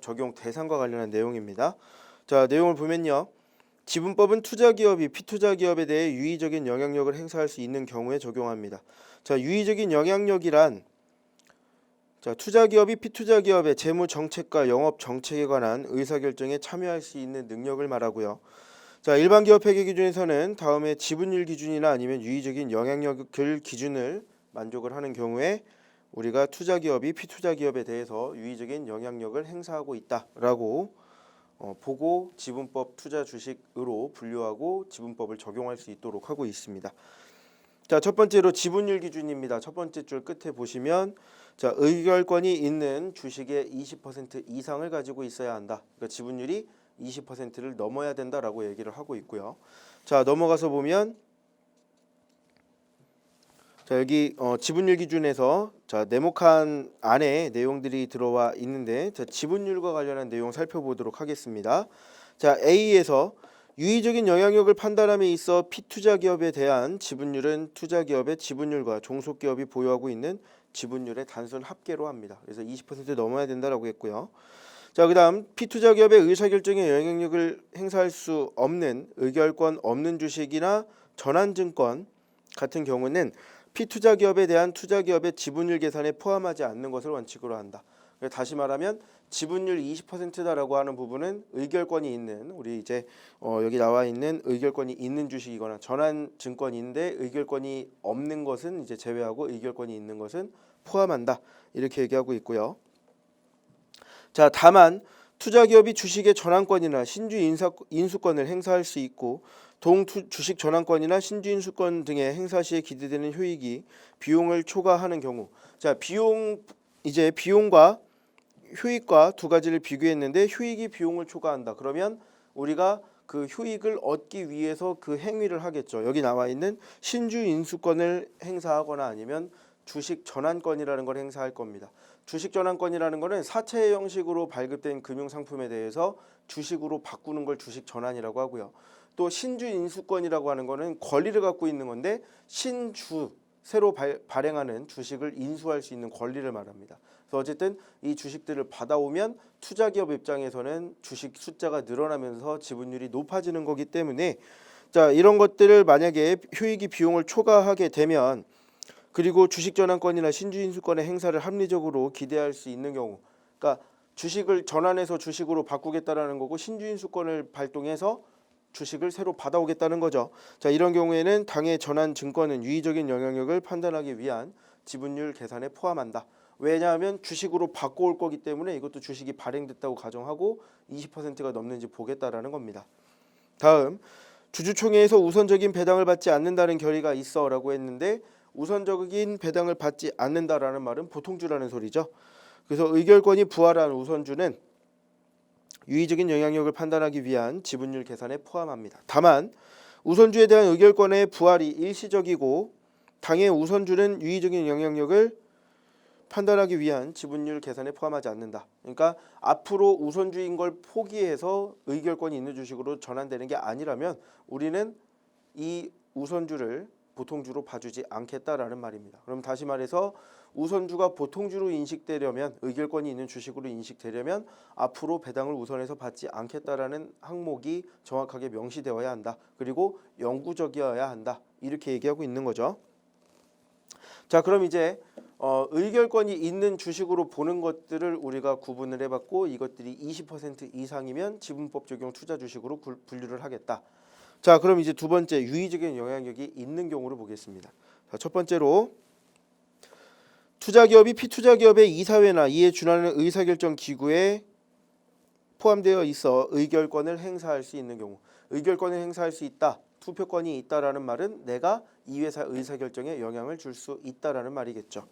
적용 대상과 관련한 내용입니다. 자, 내용을 보면요. 지분법은 투자기업이 피투자기업에 대해 유의적인 영향력을 행사할 수 있는 경우에 적용합니다. 자, 유의적인 영향력이란 투자기업이 피투자기업의 재무 정책과 영업 정책에 관한 의사결정에 참여할 수 있는 능력을 말하고요. 자, 일반 기업 회계 기준에서는 다음에 지분율 기준이나 아니면 유의적인 영향력을 기준을 만족을 하는 경우에 우리가 투자기업이 피투자기업에 대해서 유의적인 영향력을 행사하고 있다라고 보고 지분법 투자 주식으로 분류하고 지분법을 적용할 수 있도록 하고 있습니다. 자, 첫 번째로 지분율 기준입니다. 첫 번째 줄 끝에 보시면 자, 의결권이 있는 주식의 20% 이상을 가지고 있어야 한다. 그러니까 지분율이 20%를 넘어야 된다라고 얘기를 하고 있고요. 자, 넘어가서 보면 자, 여기 지분율 기준에서 자, 네모칸 안에 내용들이 들어와 있는데 자, 지분율과 관련한 내용 살펴보도록 하겠습니다. 자, A에서 유의적인 영향력을 판단함에 있어 피투자기업에 대한 지분율은 투자기업의 지분율과 종속기업이 보유하고 있는 지분율의 단순 합계로 합니다. 그래서 20% 넘어야 된다라고 했고요. 자, 그다음 피투자기업의 의사결정에 영향력을 행사할 수 없는 의결권 없는 주식이나 전환증권 같은 경우는 피투자기업에 대한 투자기업의 지분율 계산에 포함하지 않는 것을 원칙으로 한다. 다시 말하면 지분율 20%다라고 하는 부분은 의결권이 있는 우리 이제 여기 나와 있는 의결권이 있는 주식이거나 전환증권인데 의결권이 없는 것은 이제 제외하고 의결권이 있는 것은 포함한다. 이렇게 얘기하고 있고요. 자, 다만 투자기업이 주식의 전환권이나 신주 인수권을 행사할 수 있고 주식 전환권이나 신주 인수권 등의 행사 시에 기대되는 효익이 비용을 초과하는 경우, 자, 비용과 효익과 두 가지를 비교했는데 효익이 비용을 초과한다. 그러면 우리가 그 효익을 얻기 위해서 그 행위를 하겠죠. 여기 나와 있는 신주 인수권을 행사하거나 아니면 주식 전환권이라는 걸 행사할 겁니다. 주식 전환권이라는 거는 사채 형식으로 발급된 금융 상품에 대해서 주식으로 바꾸는 걸 주식 전환이라고 하고요. 또 신주 인수권이라고 하는 거는 권리를 갖고 있는 건데 새로 발행하는 주식을 인수할 수 있는 권리를 말합니다. 그래서 어쨌든 이 주식들을 받아오면 투자기업 입장에서는 주식 숫자가 늘어나면서 지분율이 높아지는 거기 때문에 자, 이런 것들을 만약에 효익이 비용을 초과하게 되면 그리고 주식 전환권이나 신주 인수권의 행사를 합리적으로 기대할 수 있는 경우, 그러니까 주식을 전환해서 주식으로 바꾸겠다라는 거고 신주 인수권을 발동해서 주식을 새로 받아오겠다는 거죠. 자, 이런 경우에는 당해 전환 증권은 유의적인 영향력을 판단하기 위한 지분율 계산에 포함한다. 왜냐하면 주식으로 바꿔올 거기 때문에 이것도 주식이 발행됐다고 가정하고 20%가 넘는지 보겠다라는 겁니다. 다음, 주주총회에서 우선적인 배당을 받지 않는다는 결의가 있어라고 했는데 우선적인 배당을 받지 않는다라는 말은 보통주라는 소리죠. 그래서 의결권이 부활한 우선주는 유의적인 영향력을 판단하기 위한 지분율 계산에 포함합니다. 다만 우선주에 대한 의결권의 부활이 일시적이고 당해 우선주는 유의적인 영향력을 판단하기 위한 지분율 계산에 포함하지 않는다. 그러니까 앞으로 우선주인 걸 포기해서 의결권이 있는 주식으로 전환되는 게 아니라면 우리는 이 우선주를 보통주로 봐주지 않겠다라는 말입니다. 그럼 다시 말해서 우선주가 보통주로 인식되려면 의결권이 있는 주식으로 인식되려면 앞으로 배당을 우선해서 받지 않겠다라는 항목이 정확하게 명시되어야 한다. 그리고 영구적이어야 한다. 이렇게 얘기하고 있는 거죠. 자, 그럼 이제 의결권이 있는 주식으로 보는 것들을 우리가 구분을 해봤고 이것들이 20% 이상이면 지분법 적용 투자 주식으로 분류를 하겠다. 자, 그럼 이제 두 번째 유의적인 영향력이 있는 경우를 보겠습니다. 자, 첫 번째로 투자기업이 피투자기업의 이사회나 이에 준하는 의사결정 기구에 포함되어 있어 의결권을 행사할 수 있는 경우, 의결권을 행사할 수 있다, 투표권이 있다라는 말은 내가 이 회사 의사결정에 영향을 줄 수 있다라는 말이겠죠.